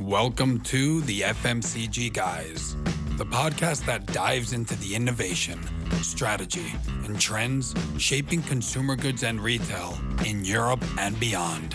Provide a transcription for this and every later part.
Welcome to the FMCG Guys, the podcast that dives into the innovation, strategy, and trends shaping consumer goods and retail in Europe and beyond.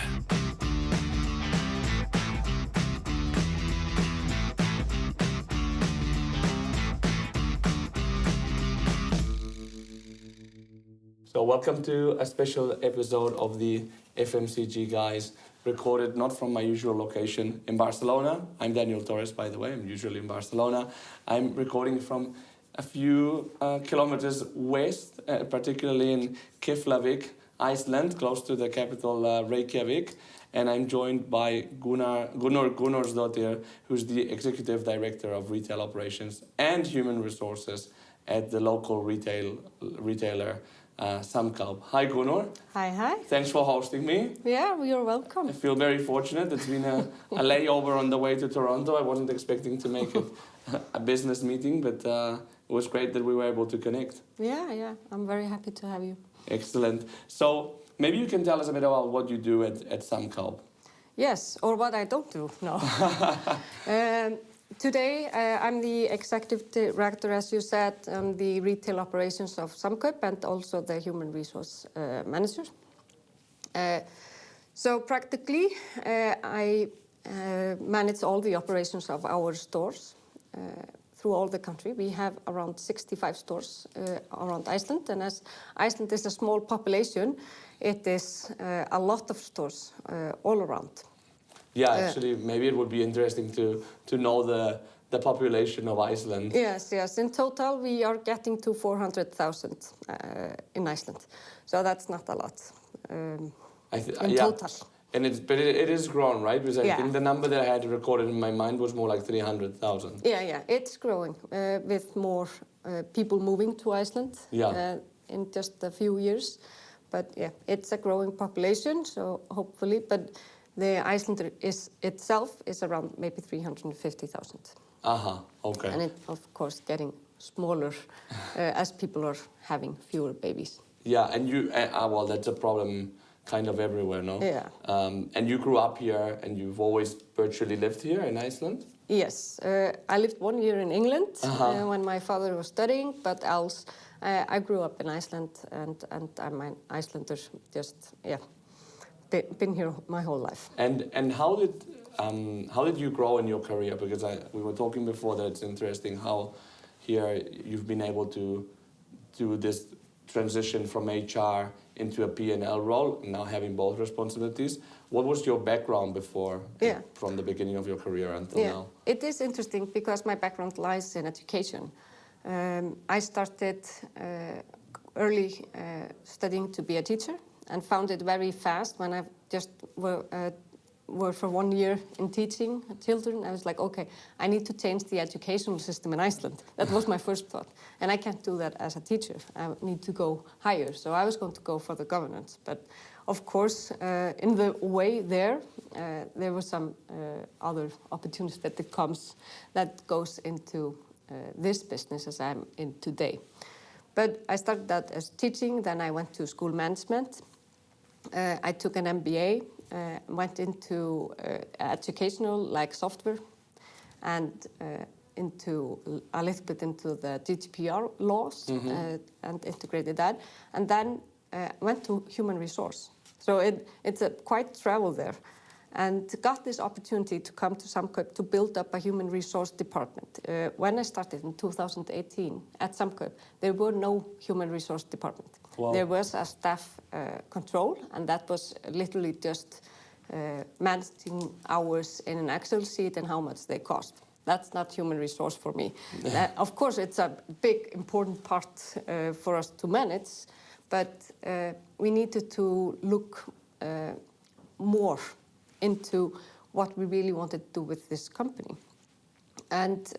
So welcome to a special episode of the FMCG Guys, recorded not from my usual location in Barcelona. I'm Daniel Torres, by the way. I'm usually in Barcelona. I'm recording from a few kilometers west, particularly in Keflavík, Iceland, close to the capital Reykjavik. And I'm joined by Gunnur Gunnarsdóttir, who's the Executive Director of Retail Operations and Human Resources at the local retailer Samkaup. Hi, Gunnur. Hi. Thanks for hosting me. Yeah, you're welcome. I feel very fortunate. It's been a layover on the way to Toronto. I wasn't expecting to make it a business meeting, but it was great that we were able to connect. Yeah. I'm very happy to have you. Excellent. So maybe you can tell us a bit about what you do at Samkaup. Yes, or what I don't do. No. Today, I'm the Executive Director, as you said, on the retail operations of Samkaup and also the Human Resource Manager. So practically, I manage all the operations of our stores through all the country. We have around 65 stores around Iceland, and as Iceland is a small population, it is a lot of stores all around. Yeah, actually, maybe it would be interesting to know the population of Iceland. Yes. In total, we are getting to 400,000 in Iceland. So that's not a lot in total. And it is grown, right? Because I think the number that I had recorded in my mind was more like 300,000. Yeah. It's growing with more people moving to Iceland in just a few years. But yeah, it's a growing population, so hopefully. But the Iceland itself is around maybe 350,000. Okay. And it, of course, getting smaller as people are having fewer babies. Yeah, and you, well, that's a problem kind of everywhere, no? Yeah. And you grew up here and you've always virtually lived here in Iceland? Yes. I lived 1 year in England when my father was studying, but else I grew up in Iceland and I'm an Icelander, been here my whole life. And how did you grow in your career? Because we were talking before that it's interesting how here you've been able to do this transition from HR into a P&L role, now having both responsibilities. What was your background before, from the beginning of your career until now? It is interesting because my background lies in education. I started early studying to be a teacher and found it very fast when I just were for 1 year in teaching children. I was like, okay, I need to change the educational system in Iceland. That was my first thought. And I can't do that as a teacher. I need to go higher. So I was going to go for the governance. But of course, in the way there were some other opportunities that goes into this business as I'm in today. But I started that as teaching, then I went to school management. I took an MBA, went into educational, like software, and into a little bit into the GDPR laws and integrated that, and then went to human resource. So it's a quite travel there, and got this opportunity to come to Samkaup to build up a human resource department. When I started in 2018 at Samkaup, there were no human resource department. Wow. There was a staff control, and that was literally just managing hours in an Excel sheet and how much they cost. That's not human resource for me. Of course, it's a big, important part for us to manage, but we needed to look more into what we really wanted to do with this company and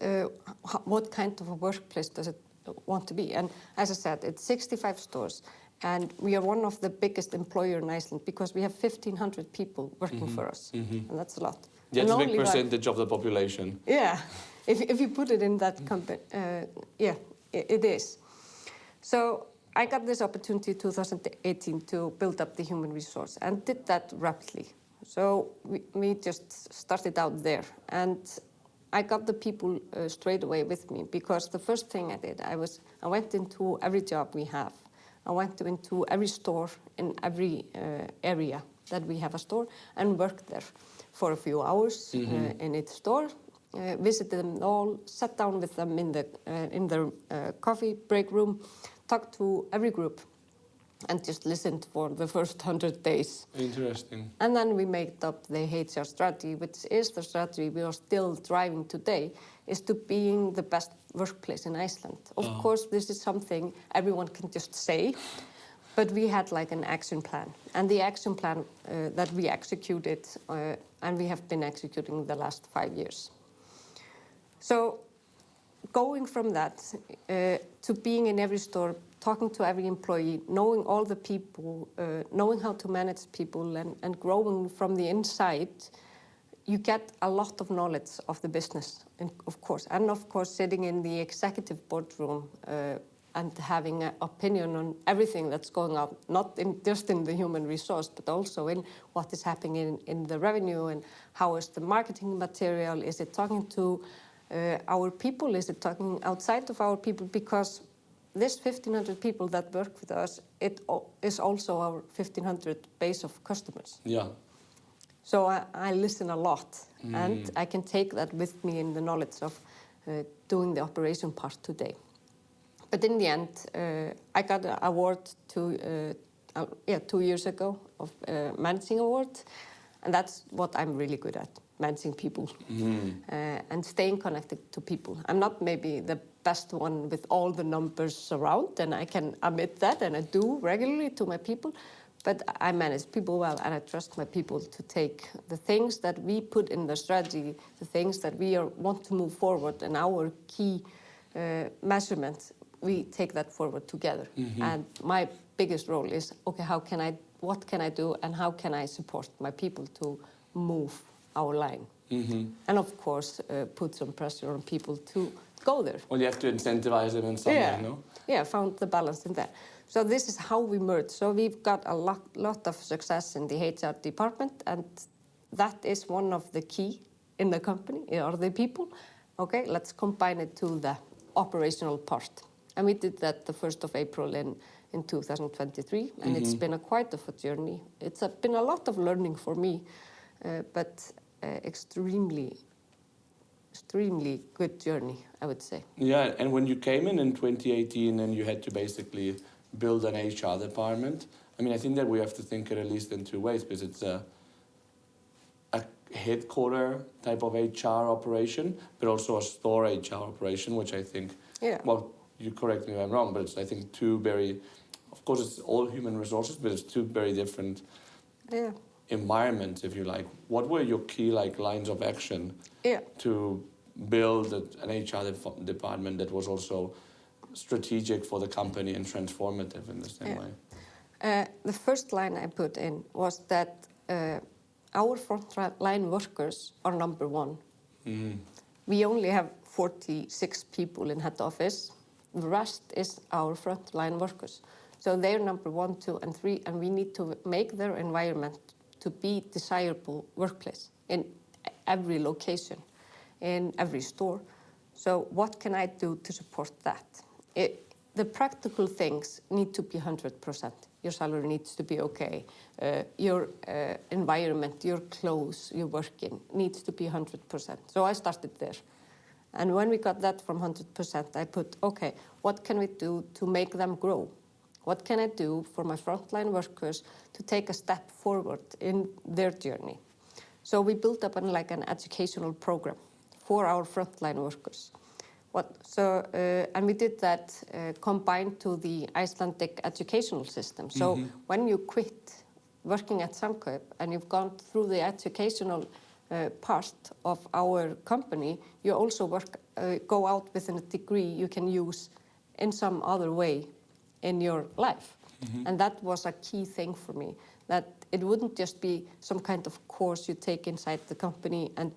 what kind of a workplace does it want to be. And as I said, it's 65 stores, and we are one of the biggest employer in Iceland because we have 1,500 people working for us, and that's a lot. Yeah, it's a big percentage of the population. Yeah, if you put it in that company, it is. So I got this opportunity in 2018 to build up the human resource and did that rapidly. So we just started out there, and I got the people straight away with me, because the first thing I did, I went into every job we have. I went into every store in every area that we have a store, and worked there for a few hours in each store, visited them all, sat down with them in their coffee break room, talked to every group, and just listened for the first 100 days. Interesting. And then we made up the HR strategy, which is the strategy we are still driving today, is to being the best workplace in Iceland. Of course, this is something everyone can just say, but we had like an action plan. And the action plan that we executed, and we have been executing the last 5 years. So going from that to being in every store, talking to every employee, knowing all the people, knowing how to manage people, and growing from the inside, you get a lot of knowledge of the business, of course. And of course, sitting in the executive boardroom and having an opinion on everything that's going on, not just in the human resource, but also in what is happening in the revenue, and how is the marketing material, is it talking to our people, is it talking outside of our people, because this 1,500 people that work with us, it is also our 1,500 base of customers. Yeah. So I listen a lot, and I can take that with me in the knowledge of doing the operation part today. But in the end, I got an award 2 years ago of managing award, and that's what I'm really good at, managing people and staying connected to people. I'm not maybe the best one with all the numbers around, and I can admit that, and I do regularly to my people, but I manage people well, and I trust my people to take the things that we put in the strategy, the things that we want to move forward, and our key measurements, we take that forward together. And my biggest role is, okay, what can I do, and how can I support my people to move our line? And of course, put some pressure on people to go there. Well, you have to incentivize them in some way, no? Yeah, found the balance in that. So this is how we merge. So we've got a lot of success in the HR department, and that is one of the key in the company, are the people. Okay, let's combine it to the operational part. And we did that the 1st of April in 2023, and it's been quite a journey. It's been a lot of learning for me, but extremely good journey, I would say. Yeah, and when you came in 2018 and you had to basically build an HR department, I mean, I think that we have to think it at least in 2 ways, because it's a headquarter type of HR operation, but also a store HR operation, which I think, well, you correct me if I'm wrong, but it's, I think, 2 very, of course, it's all human resources, but it's 2 very different environments, if you like. What were your key lines of action to build an HR department that was also strategic for the company and transformative in the same way? The first line I put in was that our frontline workers are number 1. We only have 46 people in head office. The rest is our frontline workers. So they're number 1, 2, and 3, and we need to make their environment to be desirable workplace in every location, in every store. So what can I do to support that? The practical things need to be 100%. Your salary needs to be okay. Your environment, your clothes, your working needs to be 100%. So I started there. And when we got that from 100%, I put, okay, what can we do to make them grow? What can I do for my frontline workers to take a step forward in their journey? So we built up an educational program for our frontline workers. And we did that combined to the Icelandic educational system. So when you quit working at Samkaup and you've gone through the educational part of our company, you also go out with a degree you can use in some other way in your life. And that was a key thing for me, that it wouldn't just be some kind of course you take inside the company and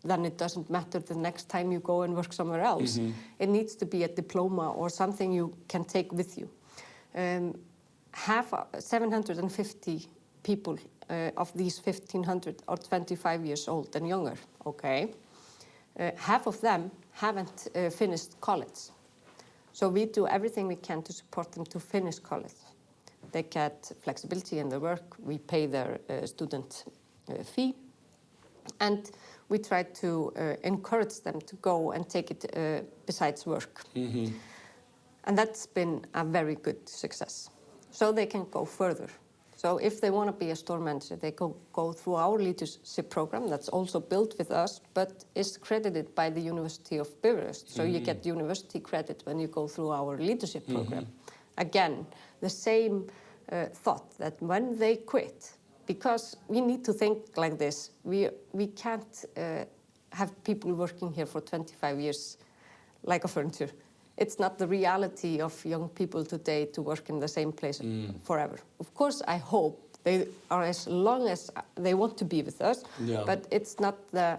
then it doesn't matter the next time you go and work somewhere else. It needs to be a diploma or something you can take with you. Have 750 people of these 1,500 are 25 years old and younger, okay? Half of them haven't finished college. So we do everything we can to support them to finish college. They get flexibility in their work, we pay their student fee, and we try to encourage them to go and take it besides work. Mm-hmm. And that's been a very good success. So they can go further. So if they want to be a store manager, they go through our leadership program that's also built with us, but is credited by the University of Bifröst. So you get university credit when you go through our leadership program. Again, the same thought that when they quit, because we need to think like this, we can't have people working here for 25 years like a furniture. It's not the reality of young people today to work in the same place forever. Of course, I hope they are as long as they want to be with us, but it's not the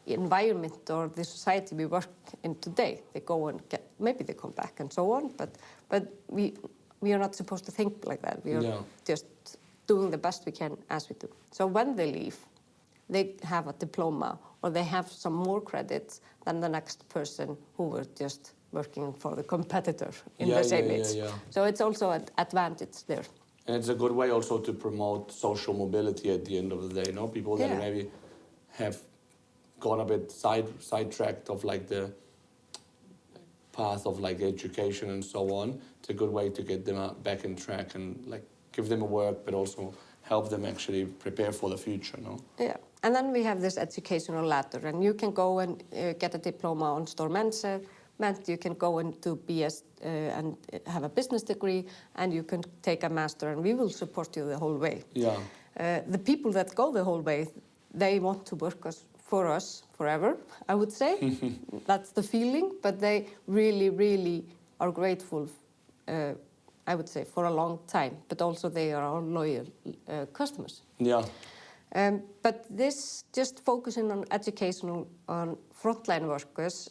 environment or the society we work in today. They go and maybe they come back and so on, but we are not supposed to think like that. We are just doing the best we can as we do. So when they leave, they have a diploma or they have some more credits than the next person who were just working for the competitor in the same age. So it's also an advantage there. And it's a good way also to promote social mobility at the end of the day, no? People that maybe have gone a bit sidetracked of like the path of like education and so on. It's a good way to get them back in track and like give them a work, but also help them actually prepare for the future, no? Yeah. And then we have this educational ladder, and you can go and get a diploma on store management. You can go into BS and have a business degree, and you can take a master, and we will support you the whole way. Yeah. The people that go the whole way, they want to work for us forever, I would say. That's the feeling, but they really, really are grateful, I would say, for a long time, but also they are our loyal customers. Yeah. But this, just focusing on educational, on frontline workers,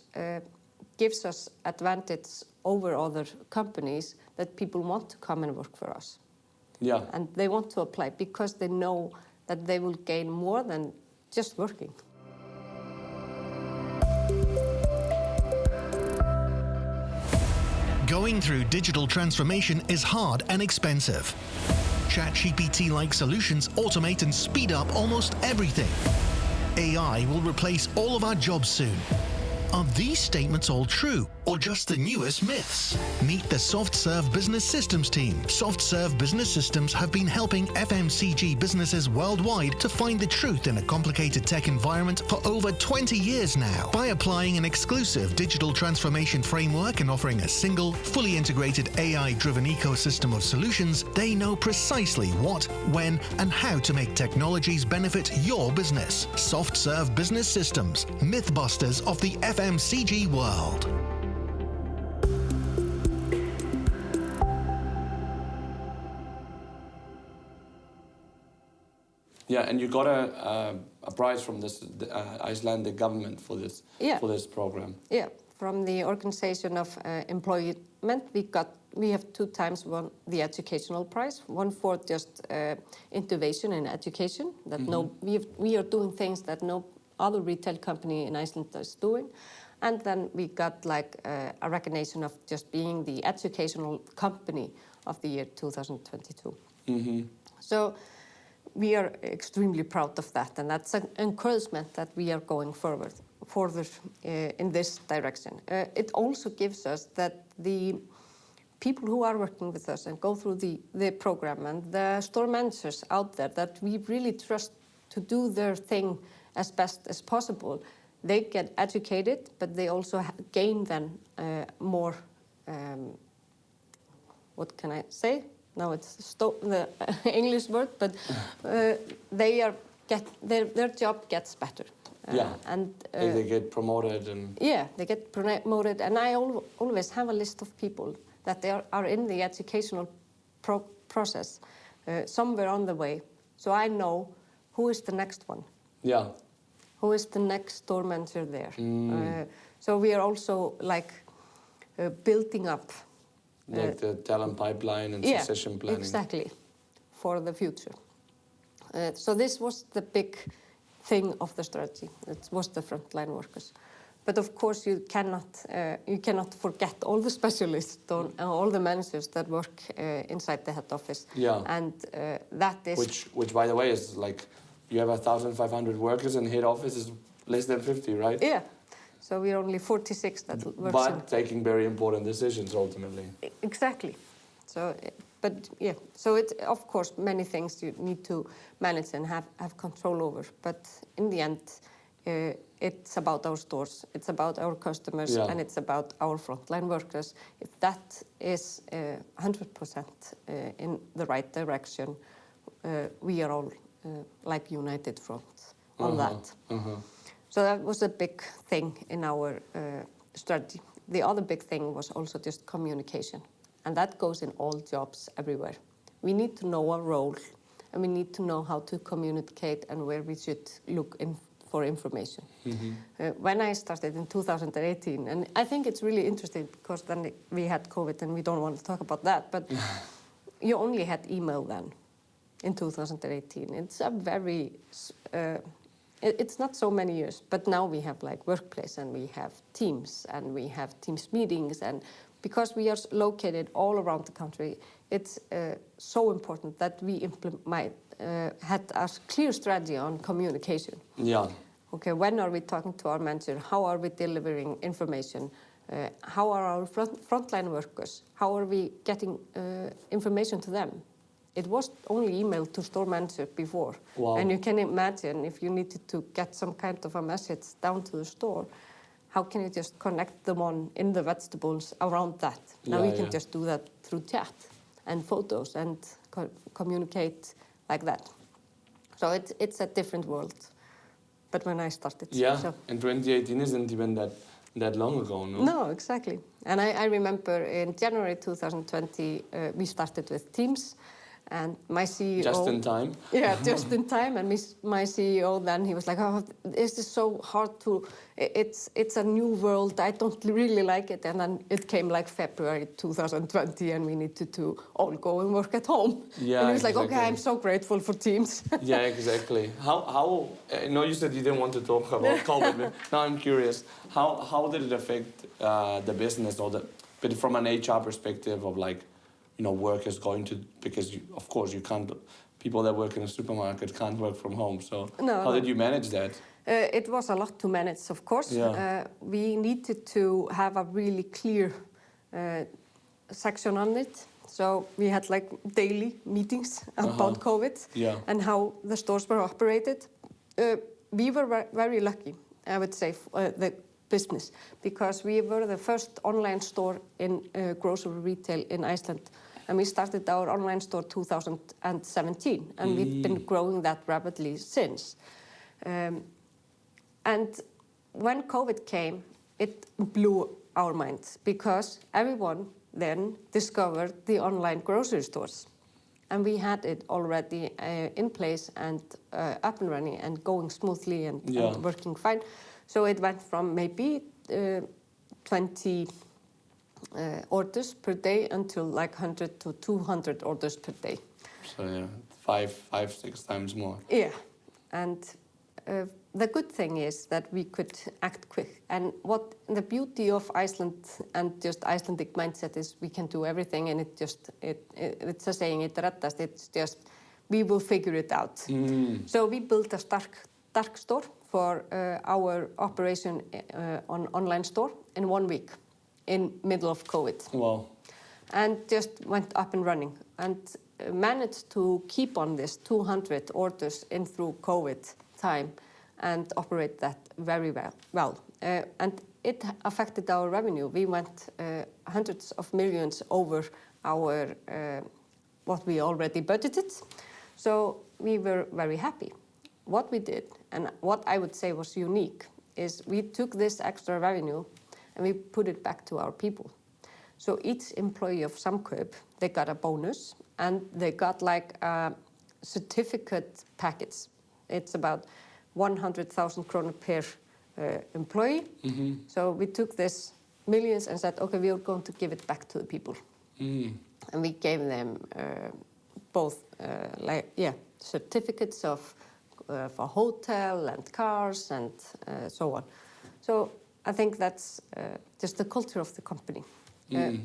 gives us advantage over other companies that people want to come and work for us. Yeah. And they want to apply because they know that they will gain more than just working. Going through digital transformation is hard and expensive. ChatGPT-like solutions automate and speed up almost everything. AI will replace all of our jobs soon. Are these statements all true, or just the newest myths? Meet the SoftServe Business Systems team. SoftServe Business Systems have been helping FMCG businesses worldwide to find the truth in a complicated tech environment for over 20 years now. By applying an exclusive digital transformation framework and offering a single, fully integrated AI-driven ecosystem of solutions, they know precisely what, when, and how to make technologies benefit your business. SoftServe Business Systems, mythbusters of the FMCG world. Yeah, and you got a prize from this Icelandic government for this program. Yeah, from the organization of employment, we have 2 times won the educational prize. One for just innovation in education that we are doing things that no other retail company in Iceland is doing, and then we got like a recognition of just being the educational company of the year 2022. So we are extremely proud of that, and that's an encouragement that we are going further in this direction. It also gives us that the people who are working with us and go through the program and the store managers out there that we really trust to do their thing as best as possible, they get educated, but they also gain then more, what can I say? Now it's the English word, but their job gets better. And they get promoted. Yeah, they get promoted, and I always have a list of people that they are in the educational process somewhere on the way, so I know who is the next one. Yeah. Who is the next store manager there? So we are also like building up. Like the talent pipeline and succession planning. Exactly, for the future. So this was the big thing of the strategy. It was the frontline workers. But of course, you cannot forget all the specialists, all the managers that work inside the head office. Yeah. And that is... Which, by the way, is like, you have 1,500 workers and head office is less than 50, right? Yeah. So we're only 46 that works But taking very important decisions, ultimately. Exactly. So, but yeah, so it's, of course, many things you need to manage and have control over. But in the end, it's about our stores, it's about our customers, and it's about our frontline workers. If that is 100% in the right direction, we are all like united front on that. So that was a big thing in our strategy. The other big thing was also just communication. And that goes in all jobs everywhere. We need to know our role, and we need to know how to communicate and where we should look in for information. When I started in 2018, and I think it's really interesting because then we had COVID and we don't want to talk about that, but you only had email then in 2018. It's a very, it's not so many years, but now we have like Workplace and we have Teams and we have Teams meetings, and because we are located all around the country, it's so important that we had a clear strategy on communication. Yeah. Okay, when are we talking to our manager? How are we delivering information? How are our frontline workers? How are we getting information to them? It was only email to store manager before. Wow. And you can imagine if you needed to get some kind of a message down to the store, how can you just connect them on in the vegetables around that? Now you can just do that through chat and photos and communicate like that. So it's a different world. But when I started... Yeah, so. and 2018 isn't even that long ago, no? No, exactly. And I remember in January 2020, we started with Teams. And my CEO... Just in time? Yeah, just in time. And my CEO then, he was like, oh, this is so hard to... It's a new world. I don't really like it. And then it came like February 2020 and we needed to all go and work at home. Yeah, and he was like, exactly. okay, I'm so grateful for Teams. Yeah, exactly. How I know you said you didn't want to talk about COVID, but now I'm curious. How did it affect the business but from an HR perspective of like, you know, workers going to, because of course you can't, people that work in a supermarket can't work from home. So how did you manage that? It was a lot to manage, of course. Yeah. We needed to have a really clear section on it. So we had like daily meetings about COVID and how the stores were operated. We were very lucky, I would say, the business, because we were the first online store in grocery retail in Iceland. And we started our online store 2017, and we've been growing that rapidly since. And when COVID came, it blew our minds because everyone then discovered the online grocery stores. And we had it already in place and up and running and going smoothly and working fine. So it went from maybe 20 orders per day until like 100 to 200 orders per day. So yeah, five, 6 times more. Yeah, and the good thing is that we could act quick. And what the beauty of Iceland and just Icelandic mindset is, we can do everything, and it's a saying, it reddast. It's just, we will figure it out. So we built a dark store for our operation on online store in 1 week, in middle of COVID. Wow. And just went up and running and managed to keep on this 200 orders in through COVID time and operate that very well. And it affected our revenue. We went hundreds of millions over our what we already budgeted. So we were very happy. What we did, and what I would say was unique, is we took this extra revenue and we put it back to our people. So each employee of Samkaup, they got a bonus and they got like a certificate package. It's about 100,000 kroner per employee. So we took this millions and said, okay, we are going to give it back to the people. And we gave them both certificates for hotel and cars and so on. So I think that's just the culture of the company.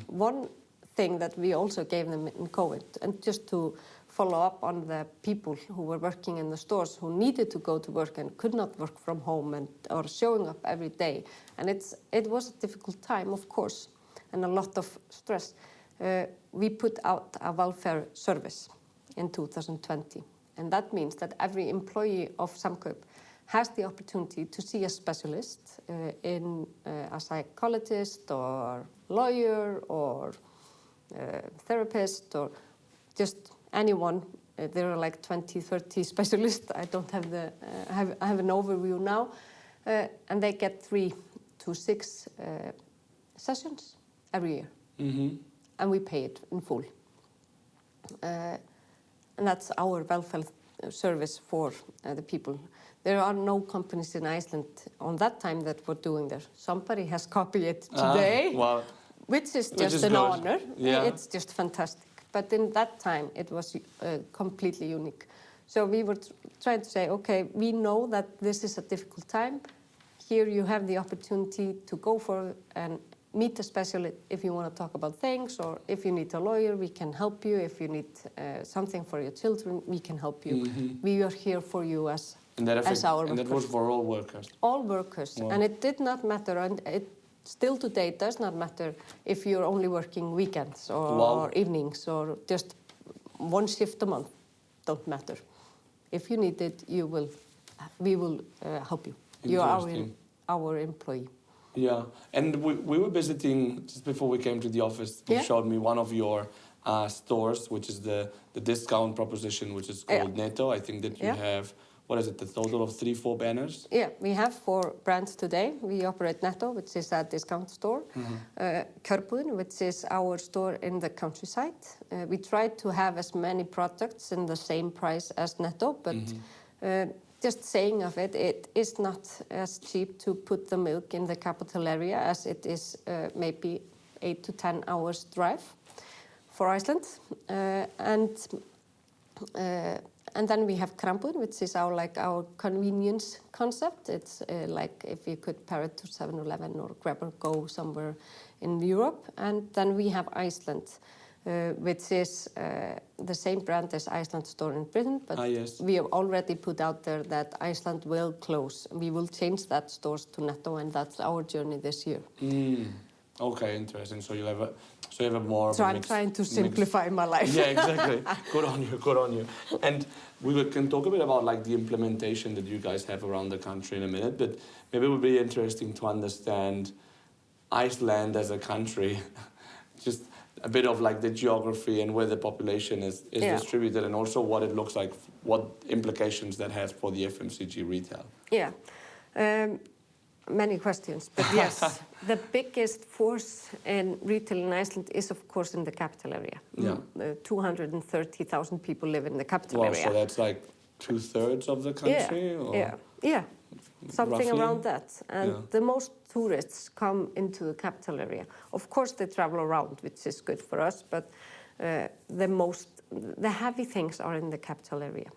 One thing that we also gave them in COVID, and just to follow up on the people who were working in the stores who needed to go to work and could not work from home or showing up every day. And it was a difficult time, of course, and a lot of stress. We put out a welfare service in 2020. And that means that every employee of Samkaup has the opportunity to see a specialist in a psychologist or lawyer or therapist or just anyone. There are like 20, 30 specialists. I don't have I have an overview now. And they get 3 to 6 sessions every year. And we pay it in full. And that's our welfare service for the people. There are no companies in Iceland on that time that were doing that. Somebody has copied it today, which is just an honor. Yeah. It's just fantastic. But in that time, it was completely unique. So we were trying to say, okay, we know that this is a difficult time. Here you have the opportunity to go for and meet a specialist if you want to talk about things, or if you need a lawyer, we can help you. If you need something for your children, we can help you. We are here for you as our workers. And that was for all workers? All workers. Wow. And it did not matter, and it still today does not matter if you're only working weekends or evenings or just one shift a month. Don't matter. If you need it, we will help you. You are our employee. Yeah, and we were visiting just before we came to the office. You showed me one of your stores, which is the discount proposition, which is called Netto. I think that you have, what is it, the total of 3-4 banners? Yeah, we have 4 brands today. We operate Netto, which is a discount store. Kjörbúðin, which is our store in the countryside. We try to have as many products in the same price as Netto, but just saying of it, it is not as cheap to put the milk in the capital area as it is maybe 8 to 10 hours drive for Iceland. And then we have Krambúðin, which is our convenience concept. It's like if you could pair it to 7-Eleven or Grab and Go somewhere in Europe. And then we have Iceland, which is the same brand as Iceland store in Britain, but we have already put out there that Iceland will close. We will change that stores to Netto, and that's our journey this year. Okay, interesting. So you have a more. So I'm trying to simplify my life. Yeah, exactly. Good on you. And we can talk a bit about like the implementation that you guys have around the country in a minute, but maybe it would be interesting to understand Iceland as a country, just a bit of like the geography and where the population is distributed, and also what it looks like, what implications that has for the FMCG retail. Yeah, many questions, but yes, the biggest force in retail in Iceland is of course in the capital area. Yeah. 230,000 people live in the capital area. So that's like 2/3 of the country? Yeah. Something roughly around that. And the most tourists come into the capital area. Of course, they travel around, which is good for us, but the heavy things are in the capital area.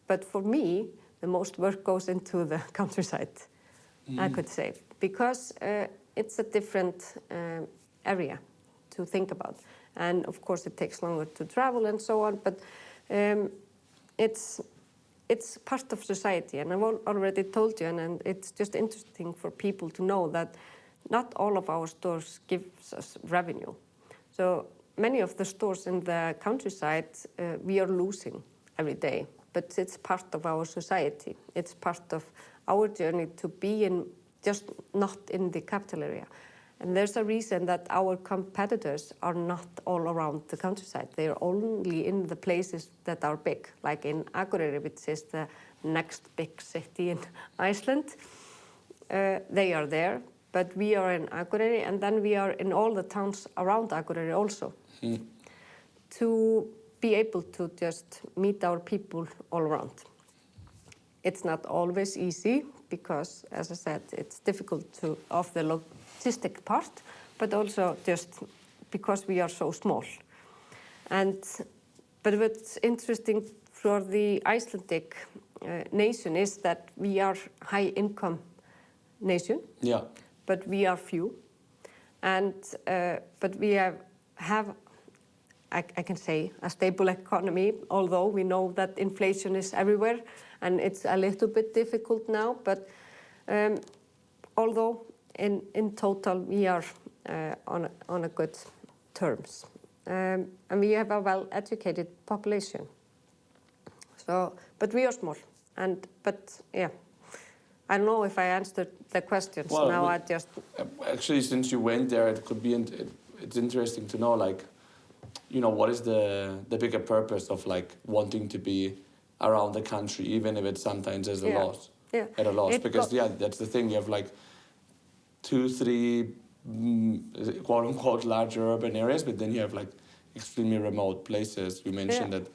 But for me, the most work goes into the countryside, I could say, because it's a different area to think about. And of course, it takes longer to travel and so on, but it's part of society, and I've already told you, and it's just interesting for people to know that not all of our stores give us revenue. So many of the stores in the countryside, we are losing every day, but it's part of our society. It's part of our journey to be just not in the capital area. And there's a reason that our competitors are not all around the countryside. They are only in the places that are big, like in Akureyri, which is the next big city in Iceland. They are there, but we are in Akureyri, and then we are in all the towns around Akureyri also. To be able to just meet our people all around. It's not always easy because, as I said, it's difficult of the logistic part, but also just because we are so small. But what's interesting for the Icelandic nation is that we are high income nation, Yeah. but we are few, and but we have I can say a stable economy, although we know that inflation is everywhere and it's a little bit difficult now, but although in total we are on a good terms, and we have a well-educated population. So, but we are small, but yeah, I don't know if I answered the questions. Well, now I just actually, since you went there, it could be it's interesting to know, like, you know, what is the bigger purpose of like wanting to be around the country, even if it's sometimes as a loss. Yeah. At a loss, It because that's the thing. You have like 2-3 quote unquote larger urban areas, but then you have like extremely remote places. We mentioned that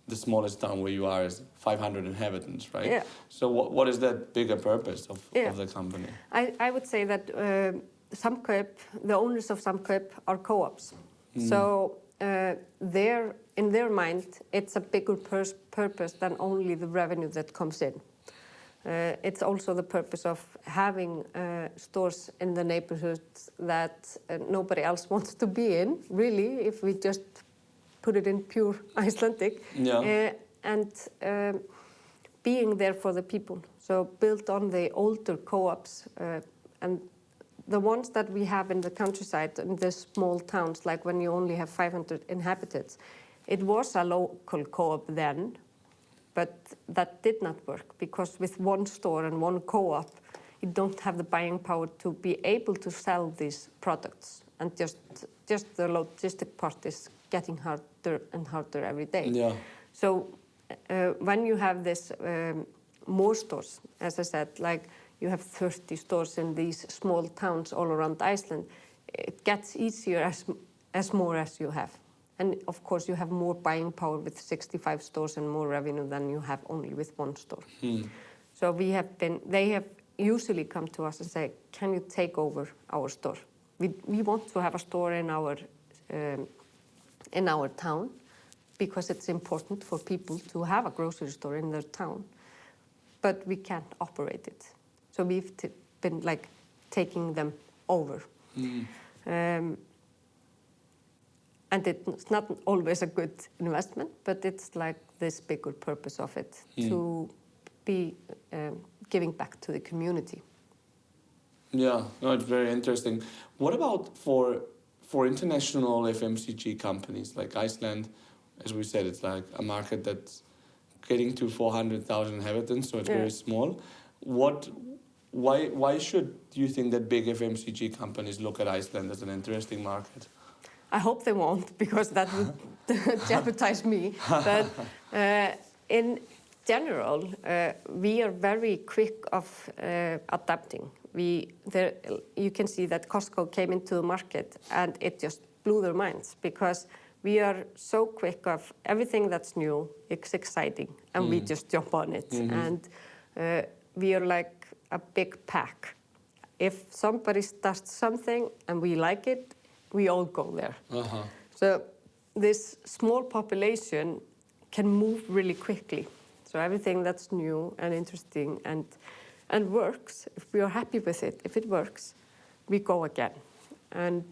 the smallest town where you are is 500 inhabitants, right? Yeah. So what is that bigger purpose of the company? I would say that Samkaup, the owners of Samkaup are co-ops. So in their mind, it's a bigger purpose than only the revenue that comes in. It's also the purpose of having stores in the neighborhoods that nobody else wants to be in, really, if we just put it in pure Icelandic. Yeah. And being there for the people. So built on the older co-ops and the ones that we have in the countryside, in the small towns, like when you only have 500 inhabitants, it was a local co-op then, but that did not work because with one store and one co-op, you don't have the buying power to be able to sell these products, and just the logistic part is getting harder and harder every day. Yeah. So when you have this more stores, as I said, like you have 30 stores in these small towns all around Iceland, it gets easier as more as you have. And of course you have more buying power with 65 stores and more revenue than you have only with one store. So they have usually come to us and say, can you take over our store? We want to have a store in our town because it's important for people to have a grocery store in their town, but we can't operate it. So we've been like taking them over. And it's not always a good investment, but it's like this bigger purpose of it, to be giving back to the community. Yeah, no, it's very interesting. What about for international FMCG companies like Iceland? As we said, it's like a market that's getting to 400,000 inhabitants, so it's very small. Why should you think that big FMCG companies look at Iceland as an interesting market? I hope they won't, because that would jeopardize me. But in general, we are very quick of adapting. You can see that Costco came into the market and it just blew their minds, because we are so quick of everything that's new, it's exciting, and we just jump on it. And we are like a big pack. If somebody starts something and we like it, we all go there. So this small population can move really quickly. So everything that's new and interesting and works, if we are happy with it, if it works, we go again. And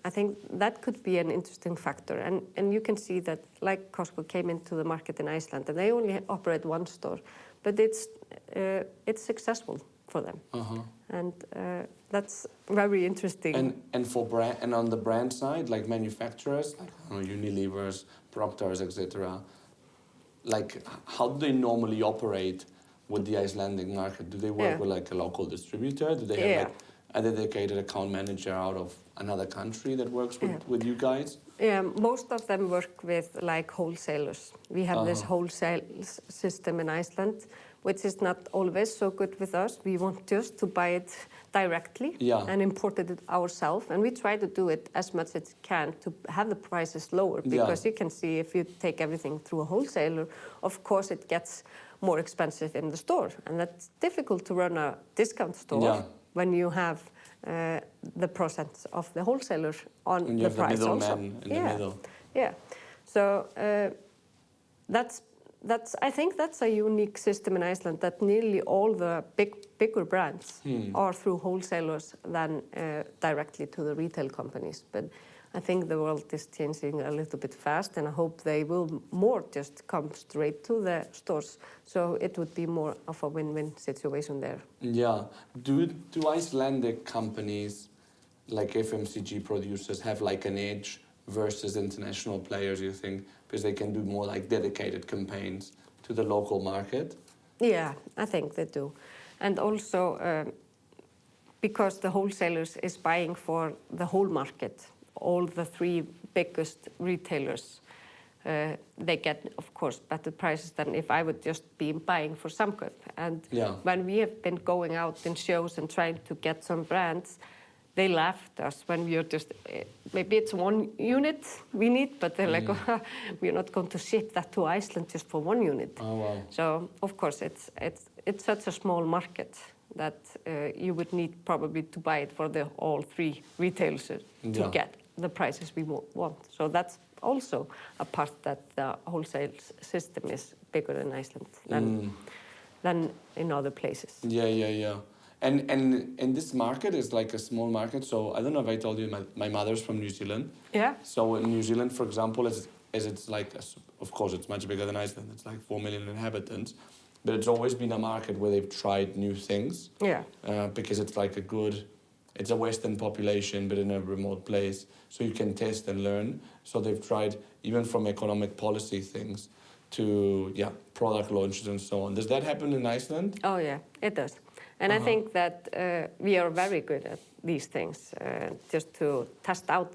I think that could be an interesting factor. And you can see that, like Costco came into the market in Iceland, and they only operate one store, but it's successful for them. And that's very interesting. And for brand, and on the brand side, like manufacturers, like Unilever's, Procter's, etc. Like, how do they normally operate with the Icelandic market? Do they work with like a local distributor? Do they have like a dedicated account manager out of another country that works with you guys? Yeah, most of them work with like wholesalers. We have this wholesale system in Iceland, which is not always so good with us. We want just to buy it directly and import it ourselves. And we try to do it as much as we can to have the prices lower, because you can see if you take everything through a wholesaler, of course it gets more expensive in the store. And that's difficult to run a discount store when you have the percent of the wholesaler on the price also. In the middle. Yeah. So I think that's a unique system in Iceland, that nearly all the bigger brands are through wholesalers than directly to the retail companies. But I think the world is changing a little bit fast, and I hope they will more just come straight to the stores. So it would be more of a win-win situation there. Yeah. Do Icelandic companies like FMCG producers have like an edge versus international players, you think? Because they can do more like dedicated campaigns to the local market? Yeah, I think they do. And also because the wholesalers is buying for the whole market, all the three biggest retailers, they get, of course, better prices than if I would just be buying for Samkaup. And when we have been going out in shows and trying to get some brands, they laughed at us when we are just, maybe it's 1 unit we need, but they're like, oh, we're not going to ship that to Iceland just for 1 unit. Oh, wow. So, of course, it's such a small market that you would need probably to buy it for all three retailers to get the prices we want. So that's also a part that the wholesale system is bigger in Iceland than in other places. Yeah. And this market is like a small market. So I don't know if I told you, my mother's from New Zealand. Yeah. So in New Zealand, for example, it's like, of course, it's much bigger than Iceland. It's like 4 million inhabitants. But it's always been a market where they've tried new things. Yeah. Because it's like it's a Western population, but in a remote place. So you can test and learn. So they've tried, even from economic policy things to, product launches and so on. Does that happen in Iceland? Oh, yeah, it does. And I think that we are very good at these things, just to test out.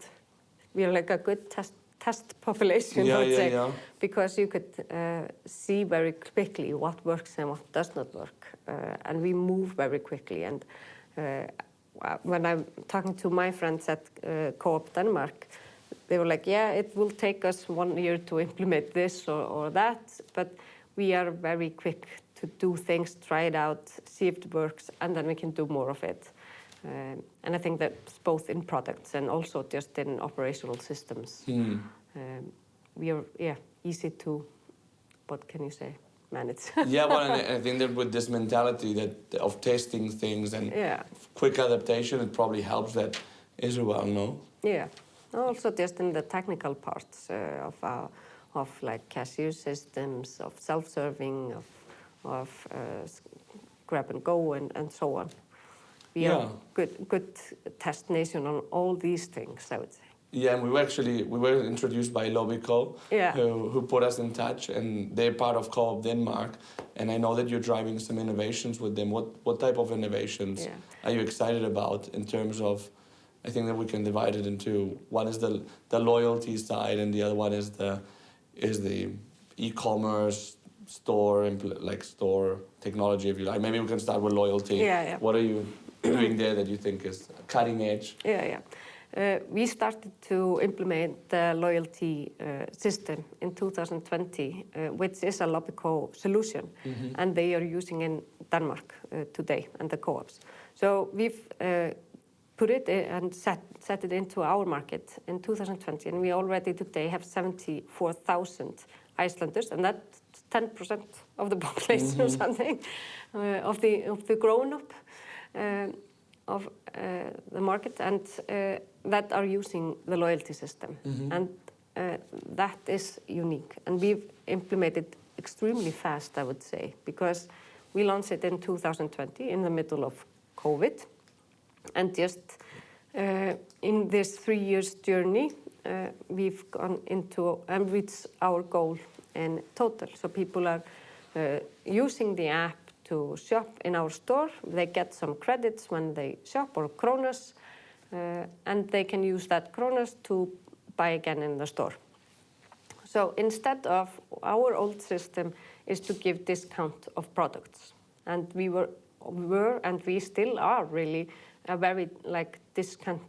We are like a good test population, I would say, because you could see very quickly what works and what does not work. And we move very quickly. And when I'm talking to my friends at Coop Denmark, they were like, yeah, it will take us 1 year to implement this or that, but we are very quick to do things, try it out, see if it works, and then we can do more of it. And I think that's both in products and also just in operational systems. We are, easy to, what can you say, manage. Yeah, well, and I think that with this mentality of testing things and quick adaptation, it probably helps that as well, no? Yeah, also just in the technical parts of like cashier systems, of self-serving, of grab and go and so on. We are good test nation on all these things, I would say. Yeah, and we were introduced by Lobyco, who put us in touch, and they're part of Coop Denmark. And I know that you're driving some innovations with them. What type of innovations are you excited about in terms of? I think that we can divide it into, one is the loyalty side, and the other one is the e-commerce store technology, if you like. Maybe we can start with loyalty. Yeah. What are you doing there that you think is cutting edge? We started to implement the loyalty system in 2020, which is a Lobyco solution, and they are using in Denmark today and the co-ops. So we've put it in and set it into our market in 2020, and we already today have 74,000 Icelanders, and that's 10% of the population or something, of the grown-up of the market, and that are using the loyalty system. And that is unique. And we've implemented extremely fast, I would say, because we launched it in 2020 in the middle of COVID. And just in this 3 years journey, we've gone into and reached our goal in total. So people are using the app to shop in our store. They get some credits when they shop, or krónur, and they can use that krónur to buy again in the store. So instead of our old system is to give discount of products, and we were and we still are really a very discount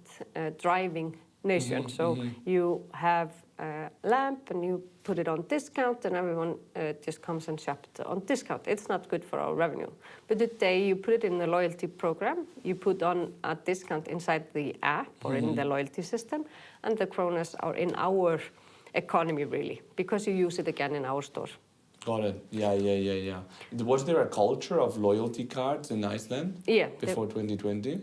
driving nation. So you have a lamp and you put it on discount, and everyone just comes and shops on discount. It's not good for our revenue. But today you put it in the loyalty program, you put on a discount inside the app or in the loyalty system, and the krónur are in our economy really, because you use it again in our store. Got it. Yeah. Was there a culture of loyalty cards in Iceland? Yeah. Before 2020?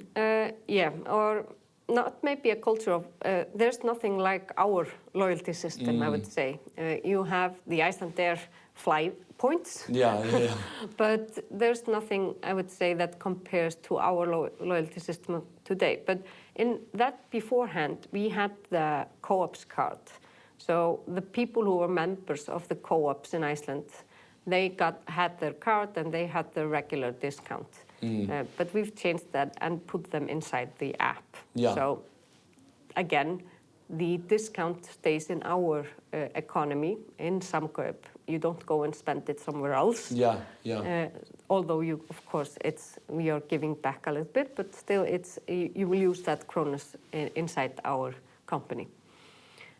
Yeah, or not maybe a culture of, there's nothing like our loyalty system, I would say. You have the Icelandair fly points. Yeah. But there's nothing, I would say, that compares to our loyalty system of today. But in that beforehand, we had the co-ops card. So the people who were members of the co-ops in Iceland, they had their card and they had their regular discount. But we've changed that and put them inside the app. Yeah. So again, the discount stays in our economy in Samkaup. You don't go and spend it somewhere else. Yeah. Although of course, we are giving back a little bit, but still, you will use that krónur inside our company.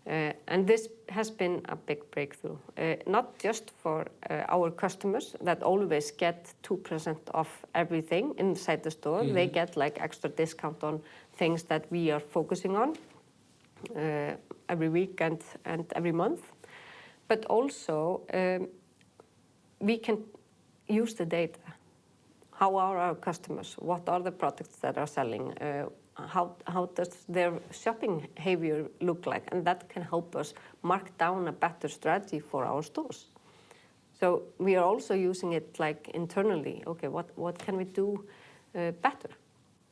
And this has been a big breakthrough, not just for our customers that always get 2% off everything inside the store. They get like extra discount on things that we are focusing on every week and every month. But also, we can use the data. How are our customers? What are the products that are selling? How does their shopping behavior look like? And that can help us mark down a better strategy for our stores. So we are also using it like internally. Okay, what can we do better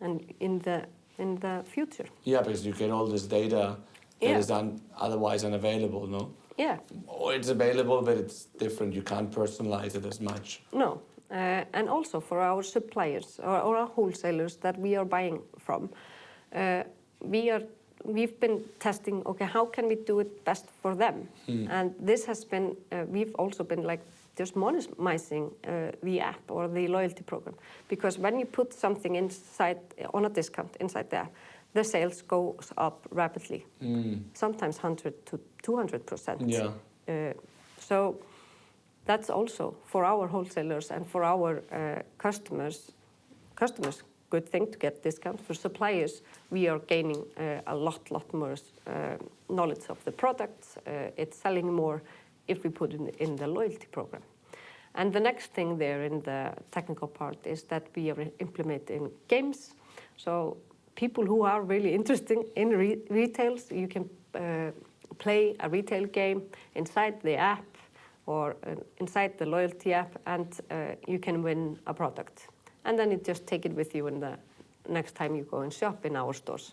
and in the future? Yeah, because you get all this data that is otherwise unavailable, no? Yeah. Or it's available, but it's different. You can't personalize it as much. No. And also for our suppliers or our wholesalers that we are buying from, we've been testing, okay, how can we do it best for them? And this has been, we've also been like just monetizing the app or the loyalty program. Because when you put something inside, on a discount inside the app, the sales goes up rapidly, sometimes 100 to 200%. Yeah. So that's also for our wholesalers and for our customers, good thing to get discounts. For suppliers, we are gaining a lot more knowledge of the products. It's selling more if we put it in the loyalty program. And the next thing there in the technical part is that we are implementing games. So people who are really interested in retails, you can play a retail game inside the app or inside the loyalty app, and you can win a product. And then you just take it with you in the next time you go and shop in our stores.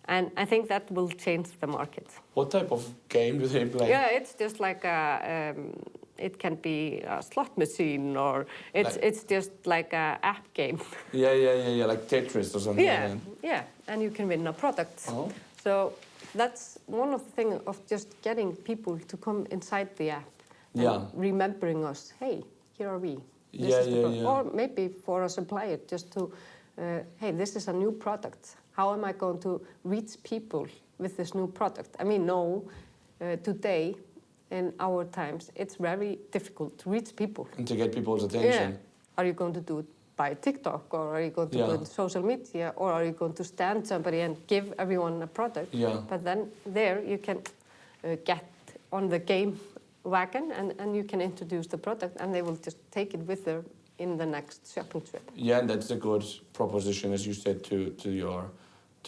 And I think that will change the market. What type of game do they play? Yeah, it's just like it can be a slot machine, or it's just like a app game. Yeah, like Tetris or something. Yeah, and you can win a product. Oh. So that's one of the things of just getting people to come inside the app. And remembering us, hey, here are we. This is the product. Or maybe for a supplier, just to, hey, this is a new product. How am I going to reach people with this new product? I mean, today, in our times, it's very difficult to reach people. And to get people's attention. Yeah. Are you going to do it by TikTok, or are you going to do it on social media, or are you going to stand somebody and give everyone a product? Yeah. But then there you can get on the game wagon and you can introduce the product, and they will just take it with them in the next shopping trip. Yeah, and that's a good proposition, as you said, to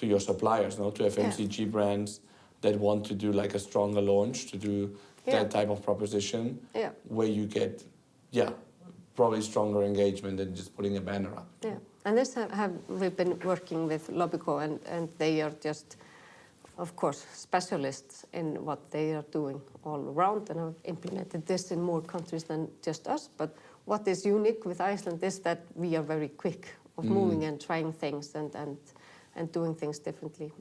your suppliers, no? To FMCG brands that want to do like a stronger launch, to do that type of proposition, where you get, probably stronger engagement than just putting a banner up. Yeah, and this we've been working with Lobyco, and they are just, of course, specialists in what they are doing all around, and have implemented this in more countries than just us. But what is unique with Iceland is that we are very quick of moving and trying things and doing things differently.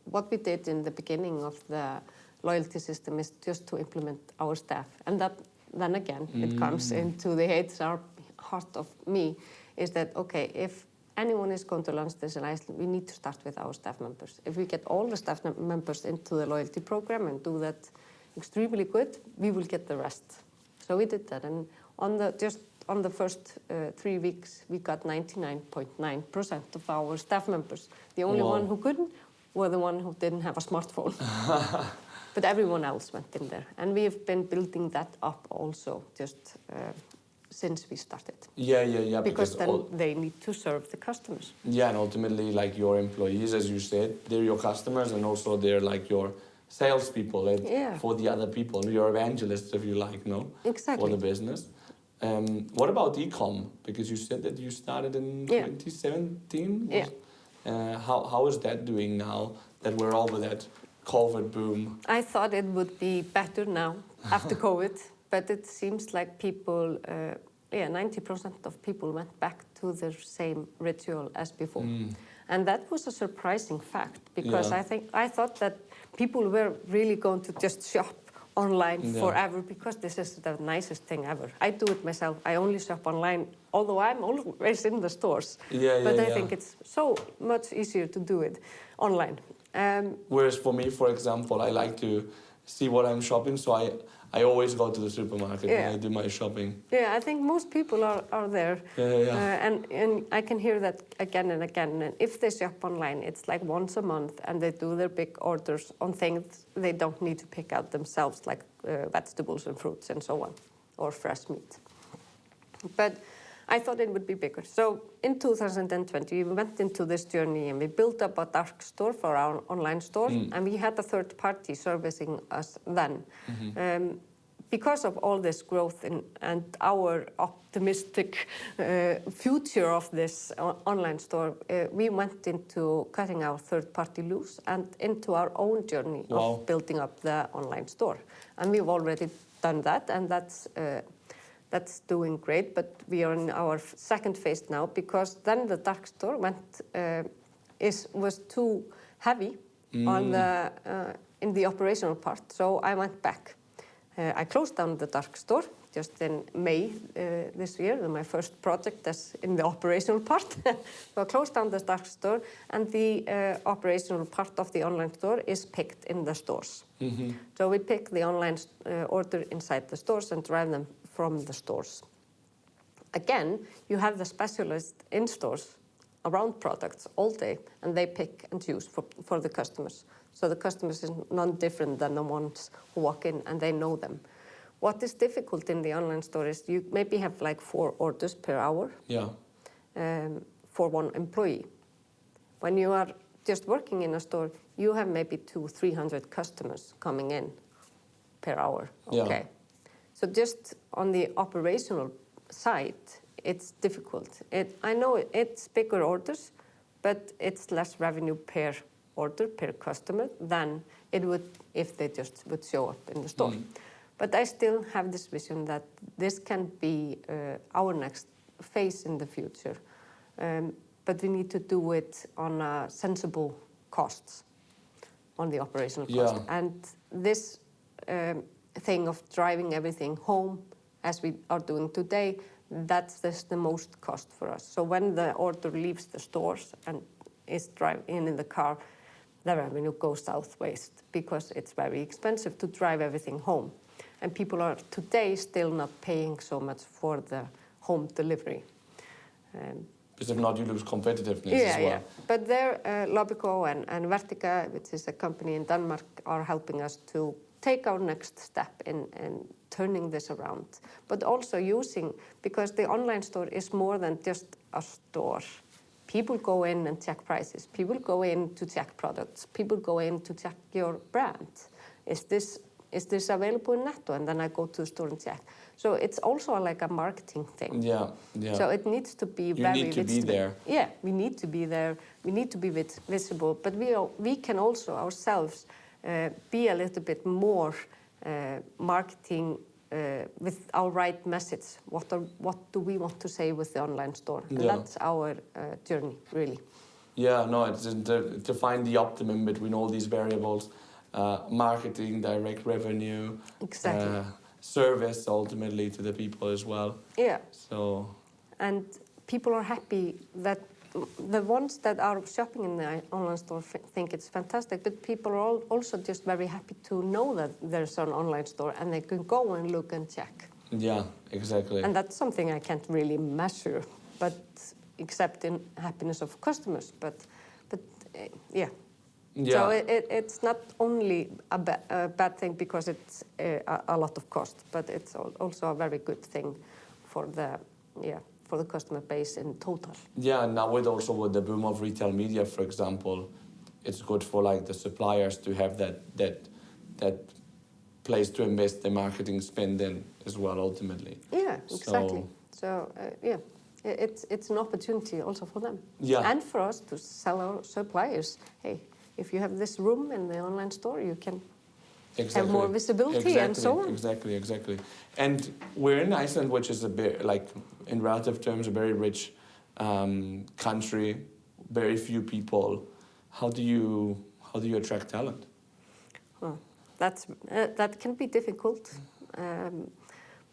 What we did in the beginning of the loyalty system is just to implement our staff, and that then again it comes into the HR heart of me, is that okay, if anyone is going to launch this in Iceland, we need to start with our staff members. If we get all the staff members into the loyalty program and do that extremely good, we will get the rest. So we did that, and on the first 3 weeks, we got 99.9% of our staff members. The only one who couldn't were the one who didn't have a smartphone. But everyone else went in there. And we've been building that up also just since we started. Yeah. Because then they need to serve the customers. Yeah, and ultimately, like your employees, as you said, they're your customers, and also they're like your salespeople for the other people, your evangelists, if you like, no? Exactly. For the business. What about e-com? Because you said that you started in 2017. Yeah. How is that doing now that we're over that COVID boom? I thought it would be better now after COVID, but it seems like people, 90% of people went back to their same ritual as before. And that was a surprising fact because I thought that people were really going to just shop online forever because this is the nicest thing ever. I do it myself. I only shop online, although I'm always in the stores. But I think it's so much easier to do it online. Whereas for me, for example, I like to see what I'm shopping, so I always go to the supermarket when I do my shopping. Yeah, I think most people are there. And I can hear that again and again. And if they shop online, it's like once a month, and they do their big orders on things they don't need to pick out themselves, like vegetables and fruits and so on, or fresh meat. But I thought it would be bigger. So in 2020, we went into this journey and we built up a dark store for our online store, and we had a third party servicing us then. Because of all this growth and our optimistic future of this online store, we went into cutting our third party loose and into our own journey of building up the online store. And we've already done that, and that's doing great, but we are in our second phase now because then the dark store was too heavy on in the operational part, so I went back. I closed down the dark store just in May this year, my first project as in the operational part. So I closed down the dark store, and the operational part of the online store is picked in the stores. So we pick the online order inside the stores and drive them from the stores. Again, you have the specialist in stores around products all day, and they pick and choose for the customers. So the customers is none different than the ones who walk in and they know them. What is difficult in the online store is you maybe have like 4 orders per hour for one employee. When you are just working in a store, you have maybe 200-300 customers coming in per hour. Okay. So just on the operational side, it's difficult. I know it's bigger orders, but it's less revenue per order, per customer, than it would if they just would show up in the store. But I still have this vision that this can be our next phase in the future. But we need to do it on a sensible costs, on the operational cost. And this thing of driving everything home, as we are doing today, that's the most cost for us. So when the order leaves the stores and is driving in the car, the revenue goes southwest because it's very expensive to drive everything home. And people are today still not paying so much for the home delivery. Because if not, you lose competitiveness as well. Yeah, but there, Lobyco and Vertica, which is a company in Denmark, are helping us to take our next step in turning this around. But also using, because the online store is more than just a store. People go in and check prices. People go in to check products. People go in to check your brand. Is this available in Netto? And then I go to the store and check. So it's also like a marketing thing. Yeah. So it needs to be very visible. You need to be there. Yeah, we need to be there. We need to be visible. But we can also ourselves be a little bit more marketing with our right message. What do we want to say with the online store? And that's our journey, really. Yeah, no, it's to find the optimum between all these variables. Marketing, direct revenue, service ultimately to the people as well. Yeah. So. And people are happy that the ones that are shopping in the online store think it's fantastic, but people are also just very happy to know that there's an online store and they can go and look and check. Yeah, exactly. And that's something I can't really measure, but except in happiness of customers. But yeah. So it's not only a bad thing because it's a lot of cost, but it's also a very good thing for the customer base in total. Yeah, and now with the boom of retail media, for example, it's good for like the suppliers to have that place to invest their marketing spend in as well, ultimately. Yeah, exactly. So it's an opportunity also for them. Yeah. And for us to sell our suppliers. Hey, if you have this room in the online store, you can have more visibility and so on. Exactly. And we're in Iceland, which is a bit, like, in relative terms, a very rich country, very few people. How do you attract talent? Well, that can be difficult,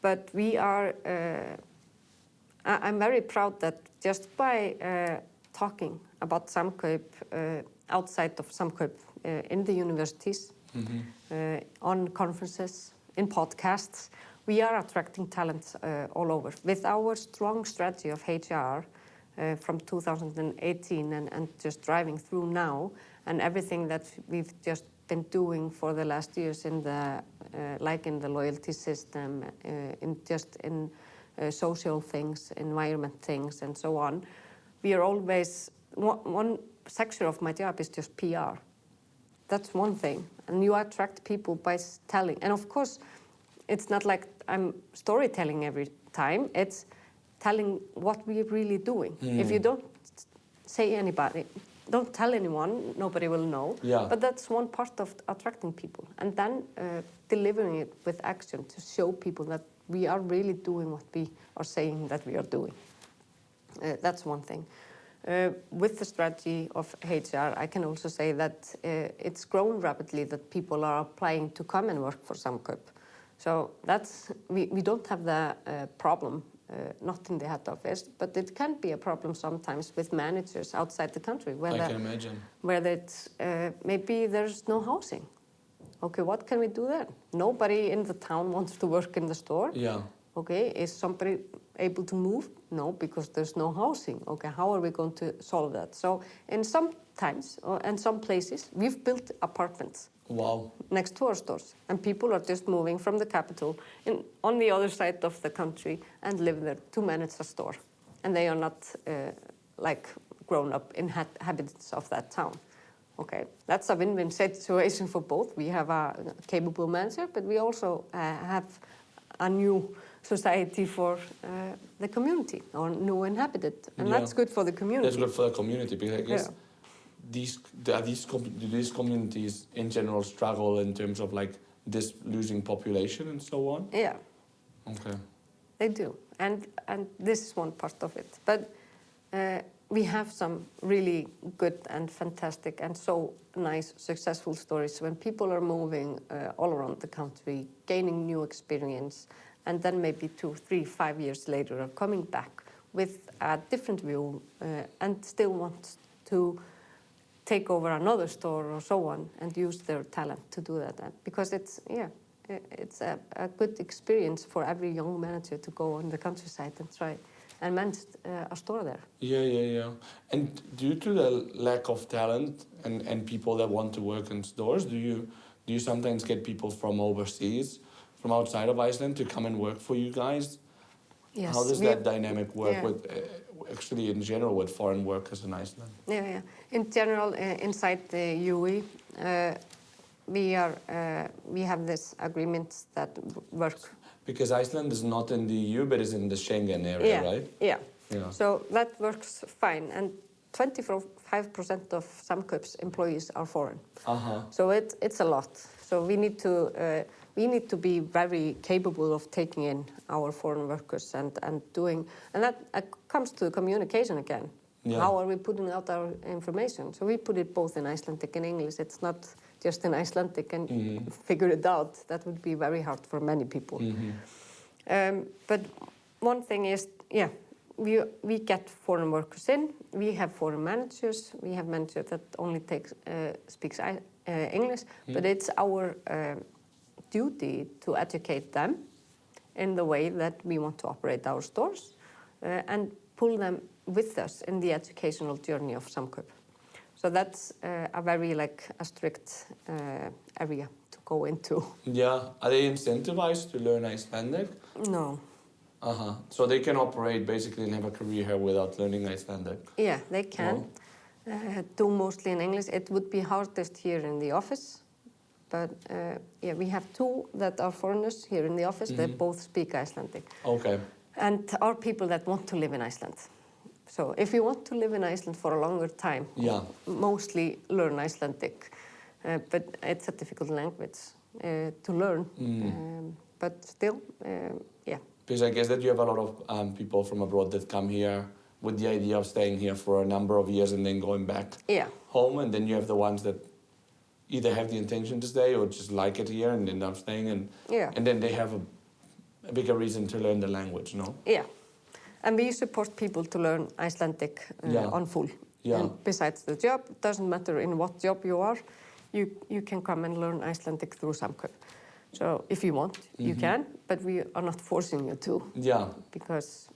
but we are. I'm very proud that just by talking about Samkaup outside of Samkaup in the universities, on conferences, in podcasts, we are attracting talent all over. With our strong strategy of HR from 2018 and just driving through now, and everything that we've just been doing for the last years in the like in the loyalty system, in social things, environment things, and so on. We are always one section of my job is just PR. That's one thing, and you attract people by telling. And of course, it's not like I'm storytelling every time. It's telling what we're really doing. If you don't don't tell anyone, nobody will know. Yeah. But that's one part of attracting people. And then delivering it with action to show people that we are really doing what we are saying that we are doing. That's one thing. With the strategy of HR, I can also say that it's grown rapidly that people are applying to come and work for Samkaup. So we don't have the problem, not in the head office, but it can be a problem sometimes with managers outside the country. I can imagine. Where it's, maybe there's no housing. Okay, what can we do then? Nobody in the town wants to work in the store. Yeah. Okay, is somebody able to move? No, because there's no housing. Okay, how are we going to solve that? So in some times and some places, we've built apartments. Wow. Next to our stores. And people are just moving from the capital on the other side of the country and live there to manage a store. And they are not like grown up inhabitants of that town. Okay, that's a win-win situation for both. We have a capable manager, but we also have a new society for the community, or new inhabited, and that's good for the community. That's good for the community, because I guess do these communities in general struggle in terms of like this losing population and so on? Yeah. Okay. They do, and this is one part of it. But we have some really good and fantastic and so nice, successful stories when people are moving all around the country, gaining new experience, and then maybe 2, 3, 5 years later are coming back with a different view and still want to take over another store or so on and use their talent to do that. Because it's a good experience for every young manager to go on the countryside and try and manage a store there. Yeah. And due to the lack of talent and people that want to work in stores, do you sometimes get people from overseas, from outside of Iceland, to come and work for you guys? Yes. How does that dynamic work with, actually in general, with foreign workers in Iceland? Yeah. In general, inside the UE, we have this agreement that work. Because Iceland is not in the EU, but is in the Schengen area, right? Yeah. So that works fine, and 25% of Samkaup's employees are foreign. So it's a lot. So we need to be very capable of taking in our foreign workers and doing, and that comes to communication again. Yeah. How are we putting out our information? So we put it both in Icelandic and English. It's not just in Icelandic and figure it out. That would be very hard for many people. But one thing is, we get foreign workers in. We have foreign managers. We have managers that only speaks English. But it's our duty to educate them in the way that we want to operate our stores and pull them with us in the educational journey of Samkaup. So that's a very a strict area to go into. Yeah. Are they incentivized to learn Icelandic? No. So they can operate basically and have a career here without learning Icelandic? Yeah, they can. Do mostly in English. It would be hardest here in the office. But yeah, we have 2 that are foreigners here in the office. They both speak Icelandic. Okay. And are people that want to live in Iceland. So if you want to live in Iceland for a longer time, mostly learn Icelandic. But it's a difficult language to learn. But still, yeah. Because I guess that you have a lot of people from abroad that come here with the idea of staying here for a number of years and then going back home. And then you have the ones that either have the intention to stay or just like it here and end up staying. And then they have a bigger reason to learn the language, no? Yeah. And we support people to learn Icelandic on full. Yeah. And besides the job, it doesn't matter in what job you are, you can come and learn Icelandic through Samkaup. So if you want, you can, but we are not forcing you to. Yeah. Because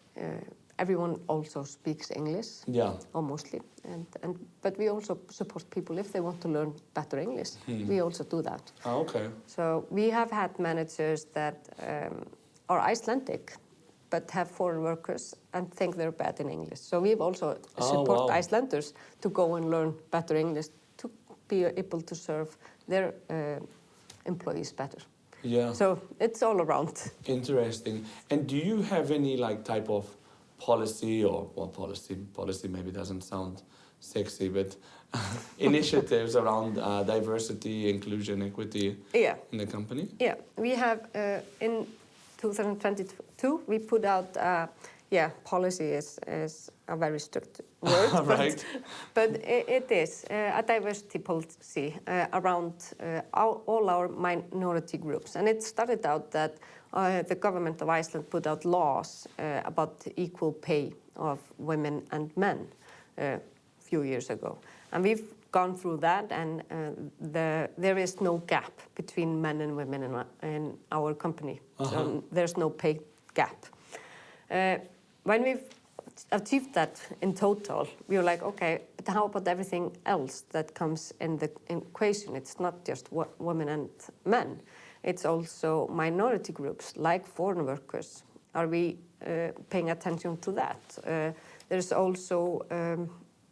everyone also speaks English, or mostly. But we also support people if they want to learn better English. We also do that. Oh, okay. So we have had managers that are Icelandic, but have foreign workers and think they're bad in English. So we've also support Icelanders to go and learn better English to be able to serve their employees better. Yeah. So it's all around. Interesting. And do you have any type of policy or, well, policy maybe doesn't sound sexy, but initiatives around diversity, inclusion, equity in the company? Yeah, we have in 2022 we put out policy is a very strict word, right. but it is a diversity policy around all our minority groups. And it started out that the government of Iceland put out laws about equal pay of women and men a few years ago. And we've gone through that, and there is no gap between men and women in our company. So there's no pay gap. When we've achieved that in total, we were like, okay, but how about everything else that comes in the equation? It's not just women and men. It's also minority groups, like foreign workers. Are we paying attention to that? There's also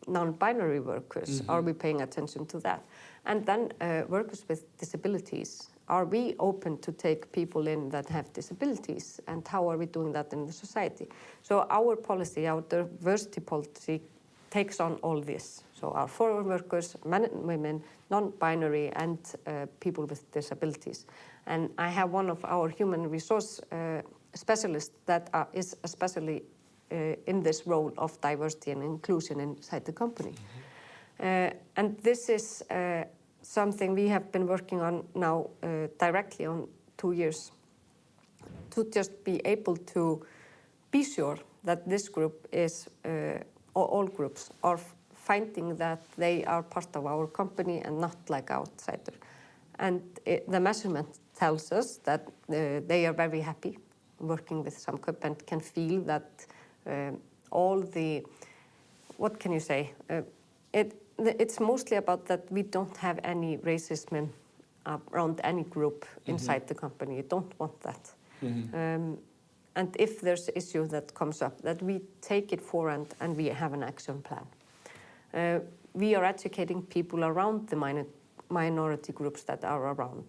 non-binary workers. Are we paying attention to that? And then workers with disabilities. Are we open to take people in that have disabilities? And how are we doing that in the society? So our policy, our diversity policy, takes on all this. So our foreign workers, men and women, non-binary, and people with disabilities. And I have one of our human resource specialists that is especially in this role of diversity and inclusion inside the company. And this is something we have been working on now directly on 2 years, to just be able to be sure that this group is, or all groups, are finding that they are part of our company and not like outsider. And the measurement tells us that they are very happy working with Samkaup and can feel that all the, what can you say, it's mostly about that we don't have any racism around any group inside the company. You don't want that. And if there's an issue that comes up, that we take it forward and we have an action plan. We are educating people around the minority groups that are around.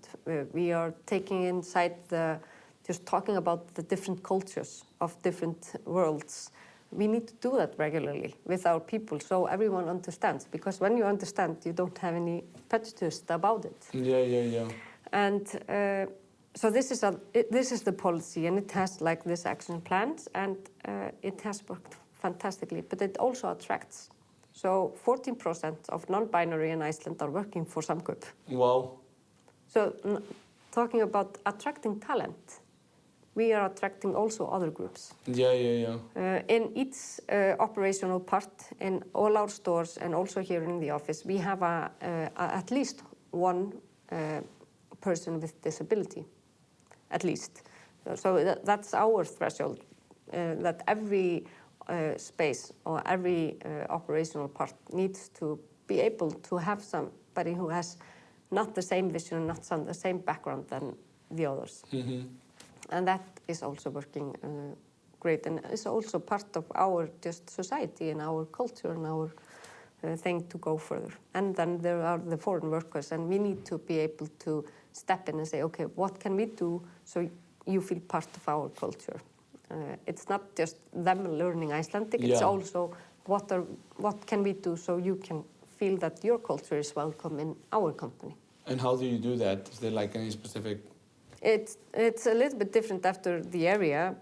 We are taking inside just talking about the different cultures of different worlds. We need to do that regularly with our people so everyone understands, because when you understand, you don't have any prejudice about it. Yeah. And so this is the policy, and it has like this action plans, and it has worked fantastically, but it also attracts. So 14% of non-binary in Iceland are working for Samkaup. Wow. So talking about attracting talent, we are attracting also other groups. Yeah. In each operational part, in all our stores and also here in the office, we have at least one person with disability, at least. So that's our threshold, that every space or every operational part needs to be able to have somebody who has not the same vision, not the same background than the others. And that is also working great, and it's also part of our just society and our culture and our thing to go further. And then there are the foreign workers, and we need to be able to step in and say, okay, what can we do so you feel part of our culture? It's not just them learning Icelandic, it's also what can we do so you can feel that your culture is welcome in our company. And how do you do that? Is there like any specific... It's a little bit different after the area,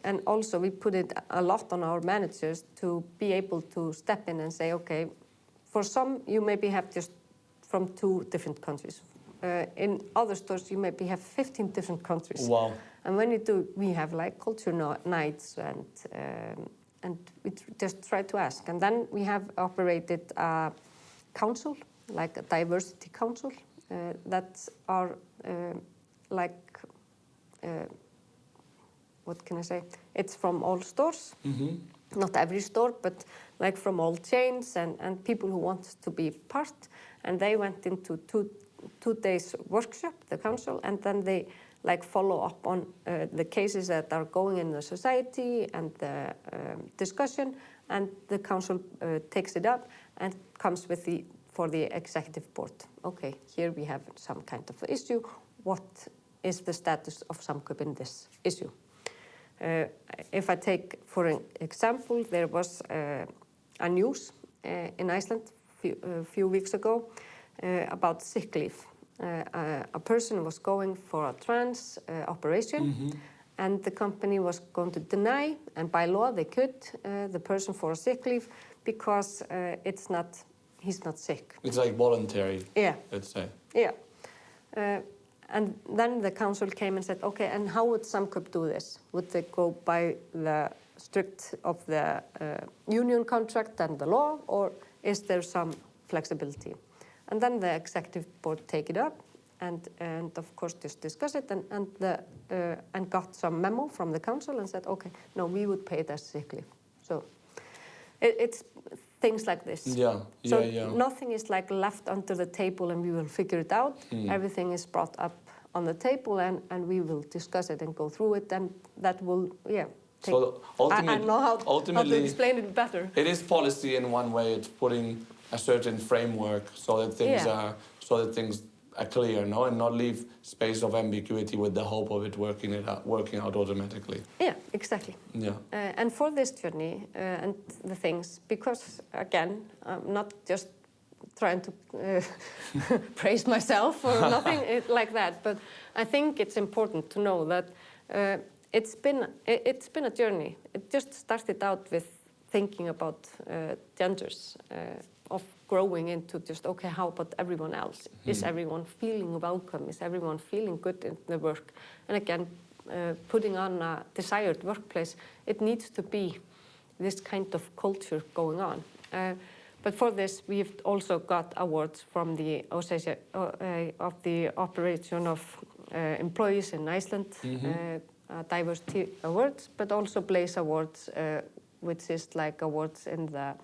and also we put it a lot on our managers to be able to step in and say, okay, for some you maybe have just from 2 different countries. In other stores you maybe have 15 different countries. Wow. And when you do, we have like culture nights and we just try to ask. And then we have operated a council, like a diversity council, that are what can I say? It's from all stores, not every store, but like from all chains and people who want to be part. And they went into two days workshop, the council, and then they like follow up on the cases that are going in the society and the discussion, and the council takes it up and comes with for the executive board. Okay, here we have some kind of issue. What is the status of Samkaup in this issue? If I take, for an example, there was a news in Iceland a few weeks ago about sick leave. A person was going for a trans operation, and the company was going to deny, and by law they could, the person for a sick leave because he's not sick. It's like voluntary, yeah. Let's say. Yeah. And then the council came and said, okay, and how would Samkaup do this? Would they go by the strict of the union contract and the law, or is there some flexibility? And then the executive board take it up and of course just discuss it and got some memo from the council and said, okay, no, we would pay it as sick leave. So it's things like this. Yeah. Nothing is like left under the table and we will figure it out. Everything is brought up on the table and we will discuss it and go through it, and that will, So I know how to explain it better. It is policy in one way. It's putting a certain framework so that things are clear, no, and not leave space of ambiguity with the hope of it working out automatically. Yeah, exactly. Yeah. And for this journey and the things, because again, I'm not just trying to praise myself or nothing like that, but I think it's important to know that it's been a journey. It just started out with thinking about genders, of growing into just, okay, how about everyone else? Is everyone feeling welcome? Is everyone feeling good in the work? And again, putting on a desired workplace, it needs to be this kind of culture going on. But for this, we've also got awards from the of the operation of employees in Iceland, diversity awards, but also Blaze Awards, which is like awards in the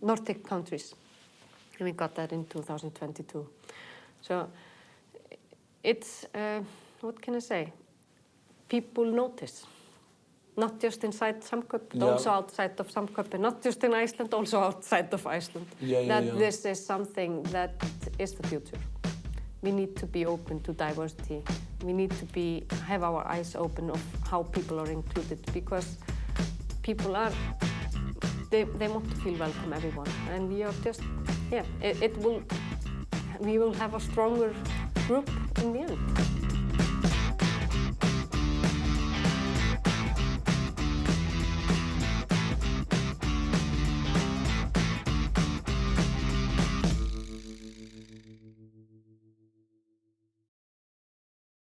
Nordic countries. And we got that in 2022. So it's, what can I say? People notice. Not just inside Samkaup, but also outside of Samkaup, and not just in Iceland, also outside of Iceland. This is something that is the future. We need to be open to diversity. We need to have our eyes open of how people are included, because people are, they want to feel welcome, everyone. And we are just, we will have a stronger group in the end.